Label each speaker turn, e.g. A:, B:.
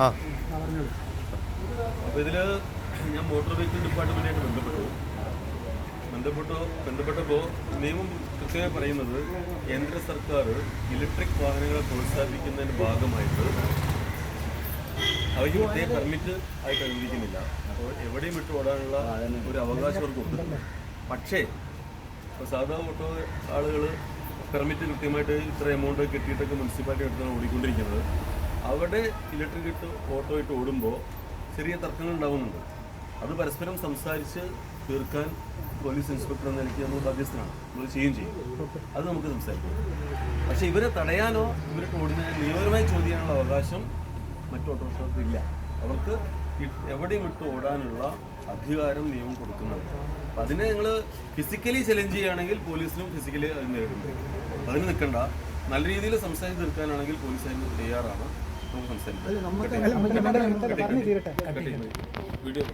A: അപ്പോൾ ഇതിൽ ഞാൻ മോട്ടോർ വെഹിക്കിൾ ഡിപ്പാർട്ട്മെൻറ്റായിട്ട് ബന്ധപ്പെട്ടപ്പോൾ നിയമം കൃത്യമായി പറയുന്നത് കേന്ദ്ര സർക്കാർ ഇലക്ട്രിക് വാഹനങ്ങളെ പ്രോത്സാഹിപ്പിക്കുന്നതിൻ്റെ ഭാഗമായിട്ട് അവയ്ക്ക് പ്രത്യേക പെർമിറ്റ് ആയിട്ട് അനുവദിക്കുന്നില്ല. അപ്പോൾ എവിടെയും വിട്ടു ഓടാനുള്ള ഒരു അവകാശം അവർക്ക് കൊടുത്തിട്ടുണ്ട്. പക്ഷേ ഇപ്പോൾ സാധാ ഓട്ടോ ആളുകൾ പെർമിറ്റ് കൃത്യമായിട്ട് ഇത്ര എമൗണ്ട് കിട്ടിയിട്ടൊക്കെ മുനിസിപ്പാലിറ്റി എടുത്താണ് ഓടിക്കൊണ്ടിരിക്കുന്നത്. അവിടെ ഇലക്ട്രിക് ഓട്ടോ ഇട്ട് ഓടുമ്പോൾ ചെറിയ തർക്കങ്ങൾ ഉണ്ടാകുന്നുണ്ട്. അത് പരസ്പരം സംസാരിച്ച് തീർക്കാൻ പോലീസ് ഇൻസ്പെക്ടർ എന്ന നിലയ്ക്ക് നമ്മൾ ബാധ്യസ്ഥനാണ്. നമ്മൾ ചെയ്യുകയും ചെയ്യും. അത് നമുക്ക് സംസാരിക്കാം. പക്ഷേ ഇവരെ തടയാനോ ഇവർക്ക് ഓടുന്നതിന് നിയമപരമായി ചോദ്യം ചെയ്യാനുള്ള അവകാശം മറ്റു ഓട്ടോറിക്ഷകർക്ക് ഇല്ല. അവർക്ക് എവിടെയും വിട്ട് ഓടാനുള്ള അധികാരം നിയമം കൊടുക്കുന്നുണ്ട്. അപ്പം അതിനെ നിങ്ങൾ ഫിസിക്കലി ചലഞ്ച് ചെയ്യുകയാണെങ്കിൽ പോലീസിനും ഫിസിക്കലി അത് നേരിടുന്നുണ്ട്. അതിന് നിൽക്കണ്ട. നല്ല രീതിയിൽ സംസാരിച്ച് തീർക്കാനാണെങ്കിൽ പോലീസ് അതിന് തയ്യാറാണ്. നമുക്ക് സംസാരിക്കാം. വീഡിയോ